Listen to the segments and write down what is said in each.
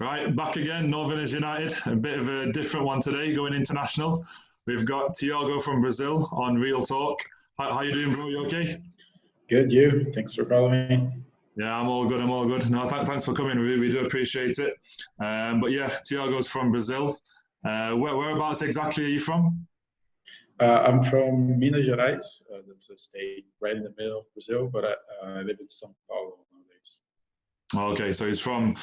Right, back again, Northerners United. A bit of a different one today, going international. We've got Tiago from Brazil on Real Talk. How you doing, bro? You okay? Good, you. Thanks for calling me. Yeah, I'm all good. I'm all good. No, thanks for coming. We do appreciate it. But yeah, Tiago's from Brazil. Whereabouts exactly are you from? I'm from Minas Gerais. That's a state right in the middle of Brazil, but I live in São Paulo nowadays. Okay, so he's from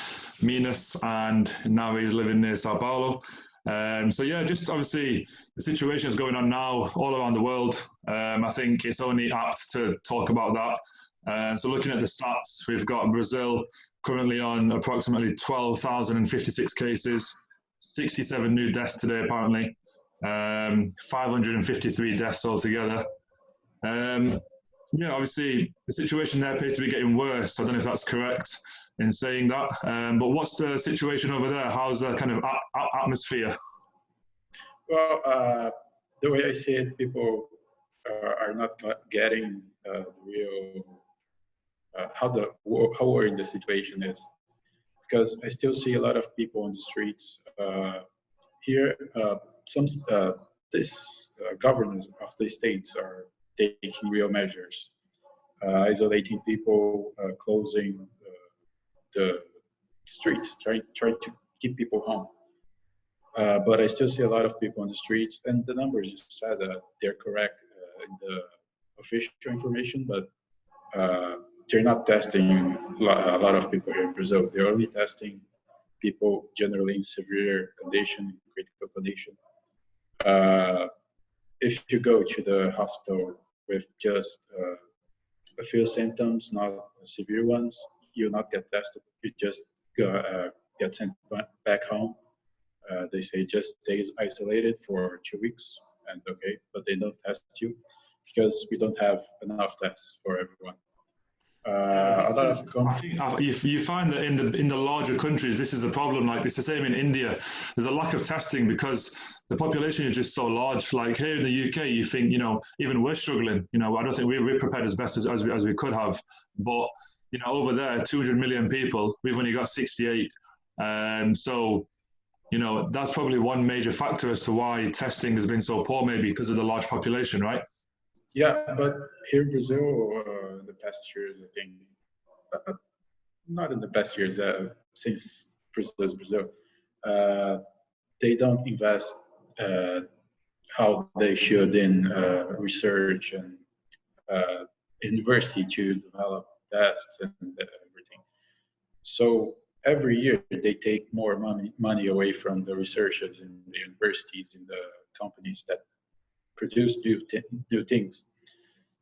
Minas and now he's living near Sao Paulo. So yeah, just obviously the situation is going on now all around the world. I think it's only apt to talk about that. So looking at the stats, we've got Brazil currently on approximately 12,056 cases, 67 new deaths today apparently, 553 deaths altogether. Yeah, obviously the situation there appears to be getting worse. I don't know if that's correct in saying that. But what's the situation over there? How's the kind of atmosphere? Well, the way I see it, people are not getting the real how worrying the situation is, because I still see a lot of people on the streets here. Some governors of the states are taking real measures, isolating people, closing the streets, trying to keep people home. But I still see a lot of people on the streets, and the numbers you said they're correct in the official information, but they're not testing a lot of people here in Brazil. They're only testing people generally in severe condition, critical condition. If you go to the hospital with just a few symptoms, not severe ones, you'll not get tested. You just get sent back home. They say just stay isolated for 2 weeks, and okay, but they don't test you because we don't have enough tests for everyone. You find that in the larger countries, this is a problem. Like it's the same in India. There's a lack of testing because the population is just so large. Like here in the UK, you think even we're struggling. I don't think we're prepared as best as we could have. But over there, 200 million people, we've only got 68. So that's probably one major factor as to why testing has been so poor, maybe because of the large population, right? Yeah, but here in Brazil, in the past years, I think, not in the past years, since Brazil is Brazil, they don't invest how they should in research and university to develop tests and everything. So every year they take more money away from the researchers in the universities, in the companies that produce new things.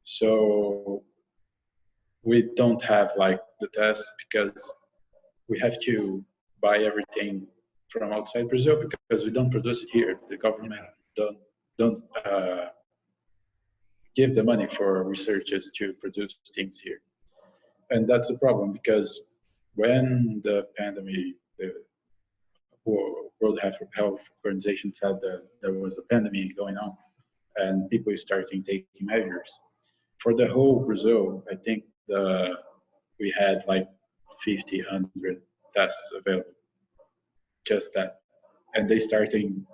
So we don't have like the test because we have to buy everything from outside Brazil because we don't produce it here. The government don't give the money for researchers to produce things here, and that's a problem because when the pandemic, the World Health Organization said that there was a pandemic going on, and people starting taking measures for the whole Brazil. I think we had like 50, 100 tests available, just that, and they starting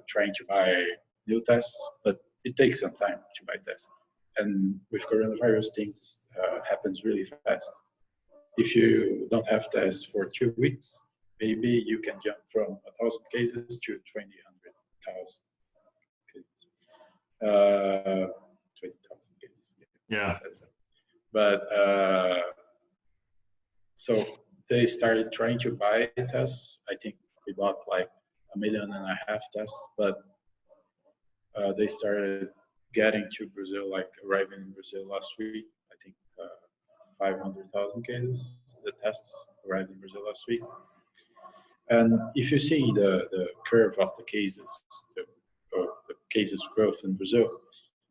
trying to buy new tests, but it takes some time to buy tests. And with coronavirus, things happens really fast. If you don't have tests for 2 weeks, maybe you can jump from 1,000 cases to 2,000 cases. 20,000 cases. Yeah. But so they started trying to buy tests. I think we bought like 1.5 million tests, but they started getting to Brazil, like arriving in Brazil last week. I think 500,000 cases. The tests arrived in Brazil last week. And if you see the curve of the cases, the cases growth in Brazil,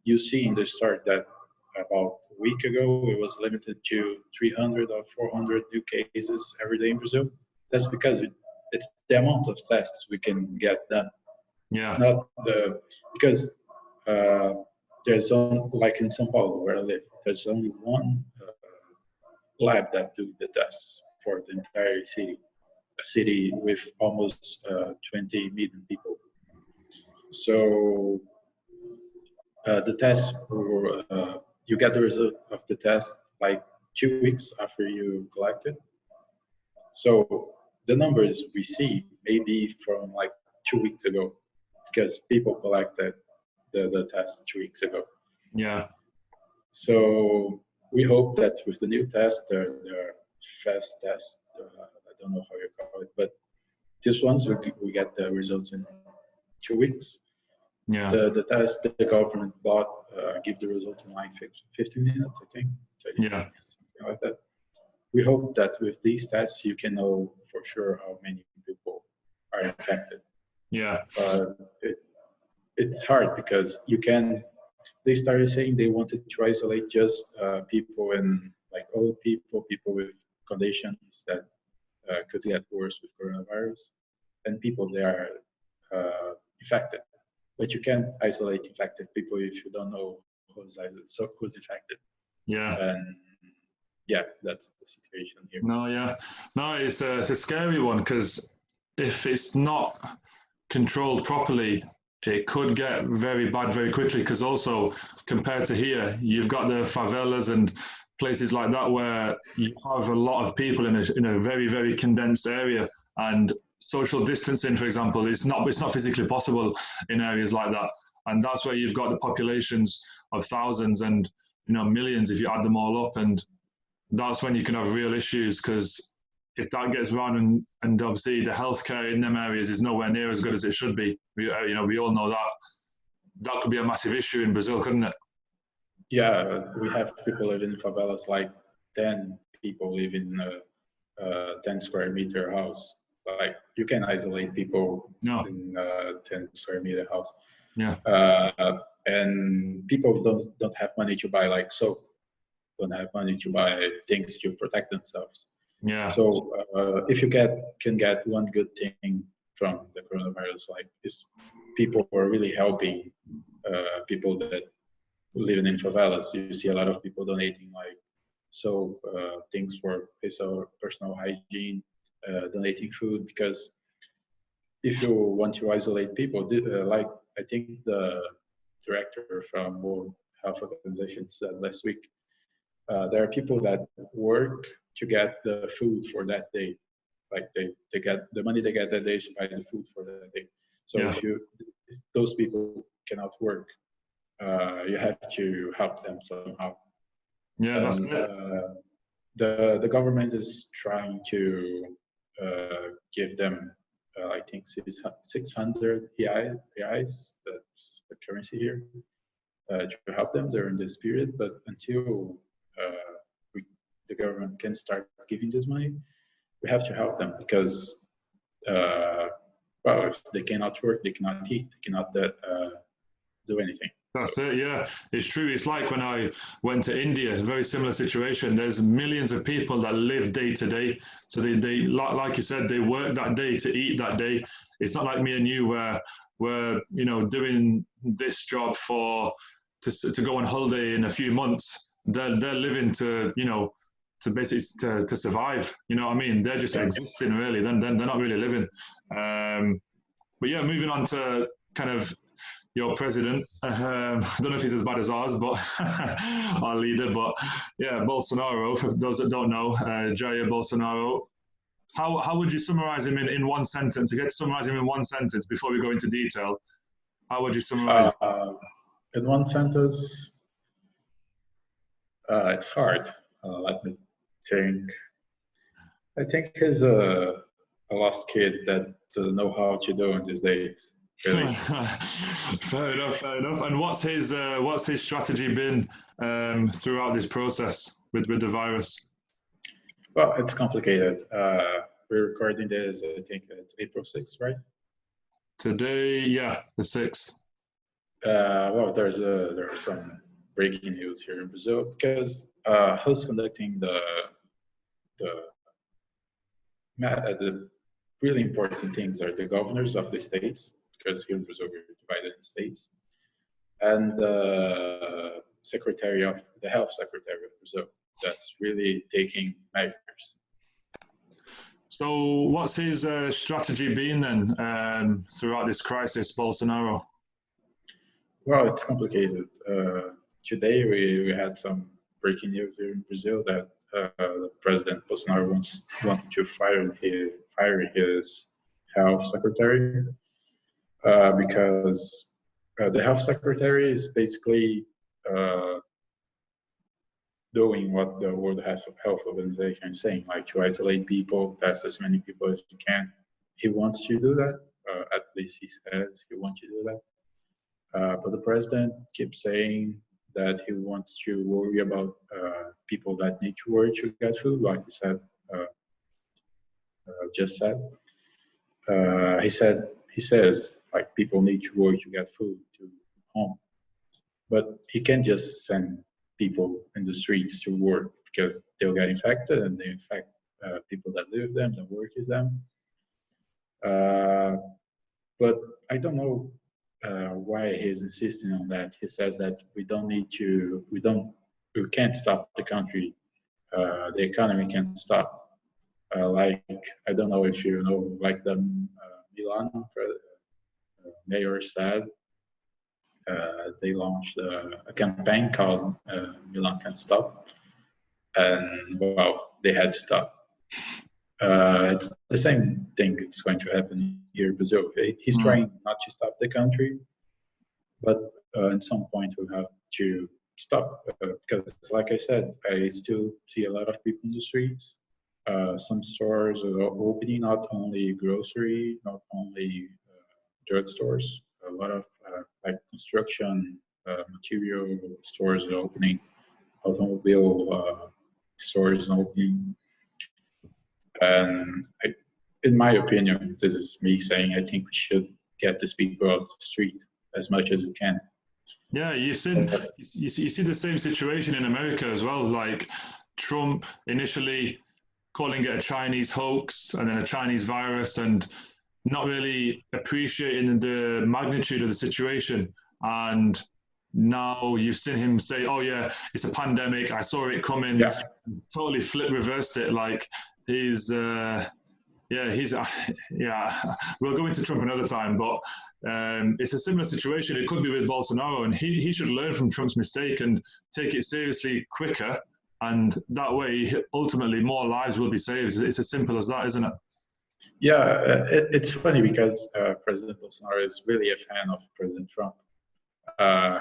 you see in the start that about a week ago it was limited to 300 or 400 new cases every day in Brazil. That's because it's the amount of tests we can get done. Yeah. Not because there's like in São Paulo where I live, there's only one lab that do the tests for the entire city. a city with almost 20 million people. So the test, you get the result of the test like 2 weeks after you collect it. So the numbers we see may be from like 2 weeks ago, because people collected the test 2 weeks ago. Yeah. So we hope that with the new test, the fast test, I don't know how you call it, but this ones we get the results in 2 weeks. Yeah. The test the government bought give the result in like 15 minutes, I think. Yeah. Something like that. We hope that with these tests you can know for sure how many people are infected. Yeah. It's hard because they started saying they wanted to isolate just people in like old people, people with conditions that could get worse with coronavirus, and people that are infected. But you can't isolate infected people if you don't know who's infected. Yeah. And yeah, that's the situation here. No, it's a scary one, because if it's not controlled properly, it could get very bad very quickly. Because also, compared to here, you've got the favelas and places like that where you have a lot of people in a very, very condensed area, and social distancing, for example, it's not physically possible in areas like that. And that's where you've got the populations of thousands and millions if you add them all up, and that's when you can have real issues, because if that gets round and obviously the healthcare in them areas is nowhere near as good as it should be. We all know that could be a massive issue in Brazil, couldn't it? Yeah, we have people living in favelas, like 10 people live in a 10 square meter house. Like you can isolate people in a 10 square meter house. Yeah. And people don't have money to buy like soap, don't have money to buy things to protect themselves. Yeah. So if you can get one good thing from the coronavirus, like is people are really helping people that living in favelas. You see a lot of people donating like soap, things for personal hygiene, donating food, because if you want to isolate people, like I think the director from World Health Organization said last week, there are people that work to get the food for that day. Like they get the money they get that day to buy the food for that day. So if those people cannot work, you have to help them somehow. Yeah, that's it. The government is trying to give them, I think, 600 reais, that's the currency here, to help them during this period. But until the government can start giving this money, we have to help them, because well, if they cannot work, they cannot eat, they cannot do anything. That's it, yeah. It's true. It's like when I went to India, a very similar situation. There's millions of people that live day to day. So they like you said, they work that day to eat that day. It's not like me and you where we're, doing this job to go on holiday in a few months. They're living to basically to survive. You know what I mean? They're just existing really. Then they're not really living. But yeah, moving on to kind of your president. I don't know if he's as bad as ours, but our leader. But yeah, Bolsonaro, for those that don't know, Jair Bolsonaro. How would you summarize him in one sentence? To get to summarize him in one sentence before we go into detail, how would you summarize in one sentence? It's hard. Let me think. I think he's a lost kid that doesn't know how to do in these days. Really. Fair enough. And what's his strategy been throughout this process with the virus? Well, it's complicated. We're recording this, I think it's April 6th, right? Today, yeah, the 6th. Well, there's some breaking news here in Brazil, because who's conducting the really important things are the governors of the states, because here in Brazil we're divided in states, and the health secretary of Brazil, that's really taking measures. So, what's his strategy been then throughout this crisis, Bolsonaro? Well, it's complicated. Today we had some breaking news here in Brazil that President Bolsonaro wanted to fire his health secretary because the health secretary is basically uh, doing what the World Health Organization is saying, like to isolate people, test as many people as you can. He wants to do that. At least he says he wants to do that. But the president keeps saying that he wants to worry about people that need to worry to get food, like he said, just said. He says like people need to work to get food to home, but he can't just send people in the streets to work because they'll get infected and they infect people that live them, that work with them. But I don't know why he's insisting on that. He says that we can't stop the country. The economy can't stop. Like I don't know if you know, like the Milan mayor said, they launched a campaign called Milan Can't Stop, and well, they had to stop. It's the same thing that's going to happen here in Brazil. He's trying not to stop the country, but at some point we'll have to stop because, like I said, I still see a lot of people in the streets. Some stores are opening, not only grocery, not only drugstores. A lot of like construction material stores are opening, automobile stores are opening. And in my opinion, this is me saying, I think we should get these people out the street as much as we can. Yeah, you see the same situation in America as well. Like Trump initially calling it a Chinese hoax and then a Chinese virus, and not really appreciating the magnitude of the situation. And now you've seen him say, "Oh yeah, it's a pandemic. I saw it coming." Yeah. Totally flip reversed it. Like he's yeah. We'll go into Trump another time, but it's a similar situation. It could be with Bolsonaro, and he should learn from Trump's mistake and take it seriously quicker. And that way, ultimately, more lives will be saved. It's as simple as that, isn't it? Yeah, it's funny because President Bolsonaro is really a fan of President Trump.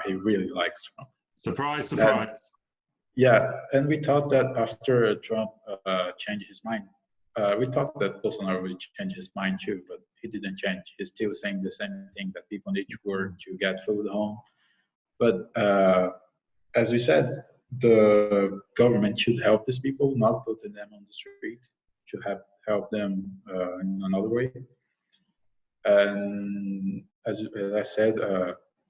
He really likes Trump. Surprise, surprise. And, yeah, and we thought that after Trump changed his mind, we thought that Bolsonaro would change his mind too, but he didn't change. He's still saying the same thing, that people need to work to get food home. But as we said, the government should help these people, not putting them on the streets, to help them in another way. And as I said,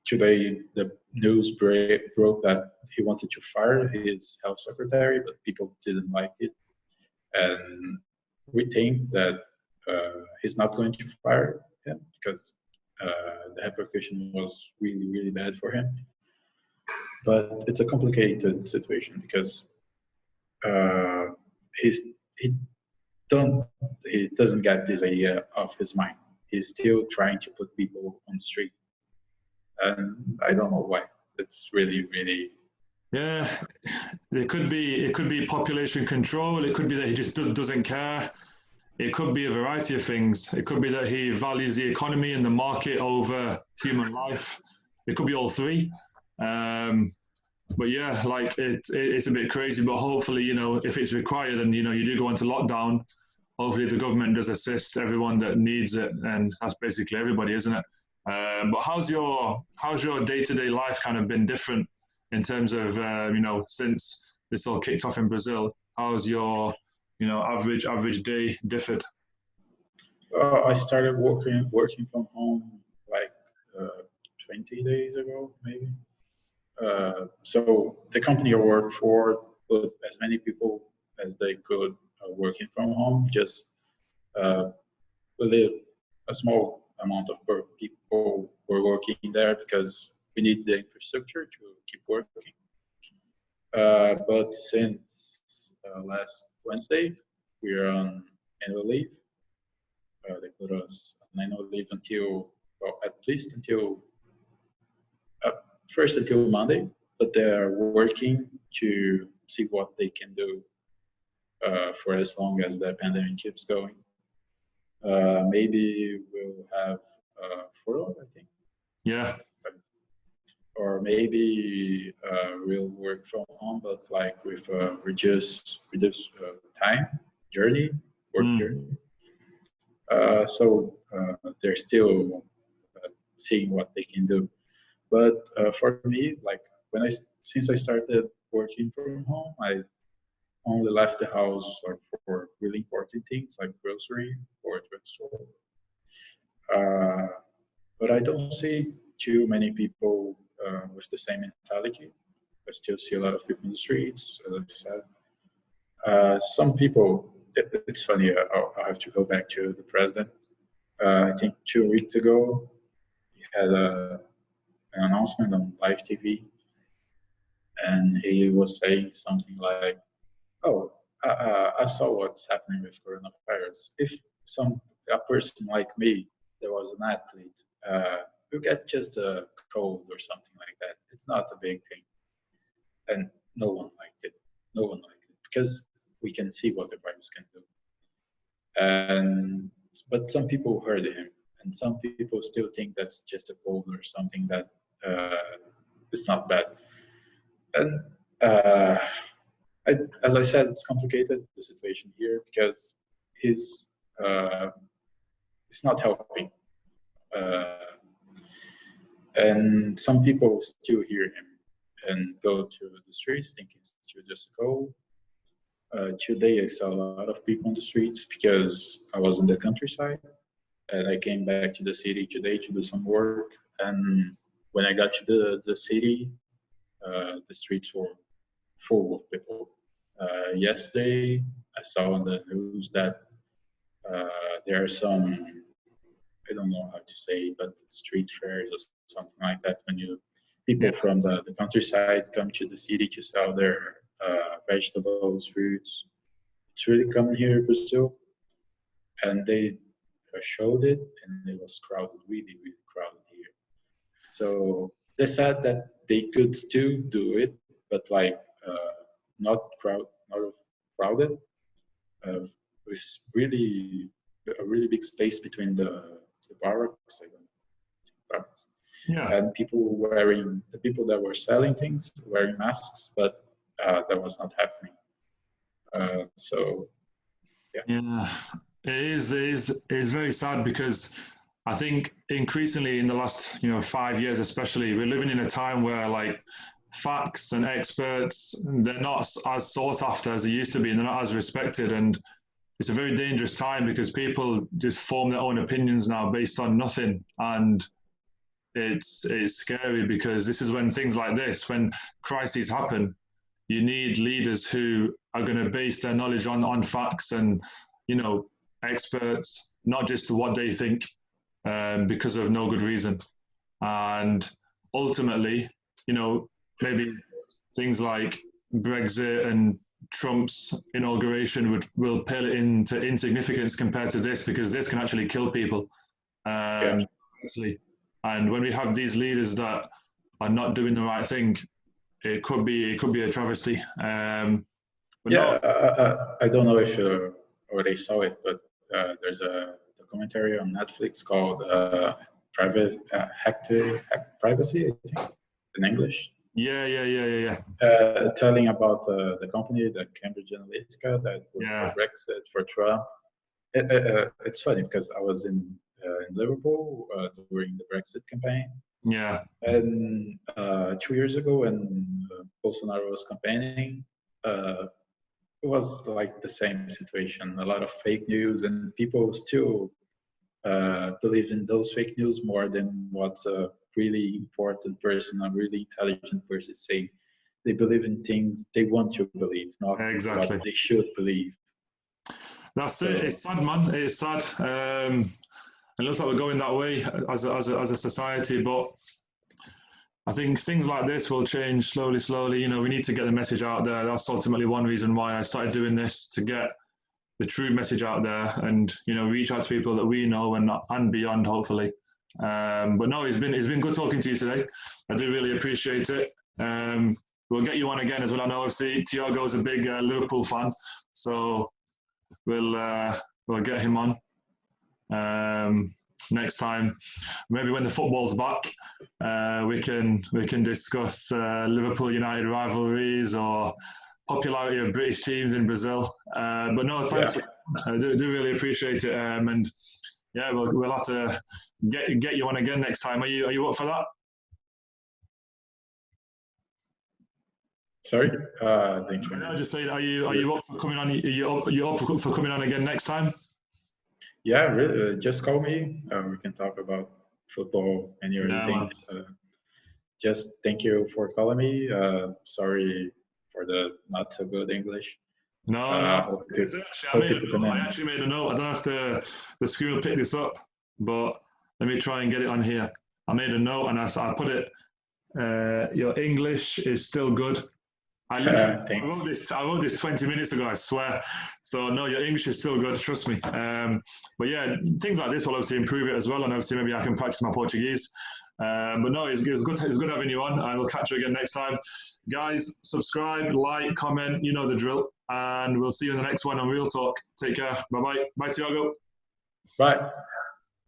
today the news broke that he wanted to fire his health secretary, but people didn't like it. And we think that he's not going to fire him because the repercussion was really, really bad for him. But it's a complicated situation because he doesn't get this idea off his mind. He's still trying to put people on the street, and I don't know why. It's really, really. Yeah, it could be population control. It could be that he just doesn't care. It could be a variety of things. It could be that he values the economy and the market over human life. It could be all three. But yeah, like it's a bit crazy. But hopefully, if it's required and you do go into lockdown, hopefully the government does assist everyone that needs it, and that's basically everybody, isn't it? But how's your day-to-day life kind of been different in terms of since this all kicked off in Brazil? How's your average day differed? I started working from home like 20 days ago, maybe. So the company I work for put as many people as they could working from home, just uh, a small amount of people were working there because we need the infrastructure to keep working. But since last Wednesday, we are on annual leave. They put us on annual leave until, well, at least until first until Monday, but they're working to see what they can do for as long as the pandemic keeps going. Maybe we'll have furlough, I think. Yeah. Or maybe we'll work from home, but like with reduced time, work journey. So they're still seeing what they can do. But for me, like since I started working from home, I only left the house like for really important things like grocery or drugstore. But I don't see too many people with the same mentality. I still see a lot of people in the streets, as I said. Some people, it's funny, I have to go back to the president. I think 2 weeks ago, he had an announcement on live TV, and he was saying something like, "Oh, I saw what's happening with coronavirus. If a person like me that was an athlete, you get just a cold or something like that. It's not a big thing." And no one liked it. No one liked it because we can see what the virus can do. But some people heard him, and some people still think that's just a cold or something that it's not bad. And as I said, it's complicated, the situation here, because it's not helping. And some people still hear him and go to the streets thinking it's just a cold. Today I saw a lot of people on the streets because I was in the countryside and I came back to the city today to do some work. And when I got to the city, the streets were full of people. Yesterday, I saw on the news that there are some, I don't know how to say, but street fairs or something like that when people from the countryside come to the city to sell their vegetables, fruits. It's really common here in Brazil. And they showed it, and it was crowded, really, really crowded here. So they said that they could still do it, but like not crowded, with really a really big space between the barracks, and the people that were selling things wearing masks, but that was not happening. So yeah, it is very sad because I think increasingly in the last 5 years especially, we're living in a time where like facts and experts, they're not as sought after as they used to be, and they're not as respected. And it's a very dangerous time because people just form their own opinions now based on nothing. And it's scary because this is when things like this, when crises happen, you need leaders who are going to base their knowledge on facts and, experts, not just what they think because of no good reason. And ultimately, maybe things like Brexit and Trump's inauguration will pale into insignificance compared to this, because this can actually kill people. Honestly. And when we have these leaders that are not doing the right thing, it could be a travesty. I don't know if you already saw it, but there's a documentary on Netflix called Privacy, I think, in English. Yeah. Telling about the company, the Cambridge Analytica, that worked for Brexit, for Trump. It's funny because I was in Liverpool during the Brexit campaign. Yeah. And 2 years ago, when Bolsonaro was campaigning, it was like the same situation. A lot of fake news, and people still believe in those fake news more than what's a really important person, a really intelligent person saying. They believe in things they want to believe, not what they should believe. That's it. It's sad, man. It's sad. It looks like we're going that way as a society, but I think things like this will change slowly. We need to get the message out there. That's ultimately one reason why I started doing this, to get the true message out there, and reach out to people that we know and beyond, hopefully. But no, it's been good talking to you today. I do really appreciate it. We'll get you on again as well. I know obviously Tiago's a big Liverpool fan, so we'll get him on next time. Maybe when the football's back, we can discuss Liverpool United rivalries or popularity of British teams in Brazil. But no, thanks. Yeah. I do really appreciate it. And yeah, we'll have to get you on again next time. Are you up for that? Sorry, thank you. I was just saying, are you up for coming on? Are you up for coming on again next time? Yeah, really, just call me. We can talk about football and your things. Just thank you for calling me. Sorry for the not so good English. No. I actually made a note. I don't know if the screen will pick this up, but let me try and get it on here. I made a note and I put it. Your English is still good. I wrote this 20 minutes ago, I swear. So no, your English is still good, trust me. But yeah, things like this will obviously improve it as well, and obviously maybe I can practice my Portuguese. But no, it's good having you on, and we'll catch you again next time. Guys, subscribe, like, comment, you know the drill, and we'll see you in the next one on Real Talk. Take care. Bye-bye. Bye, Tiago. Bye.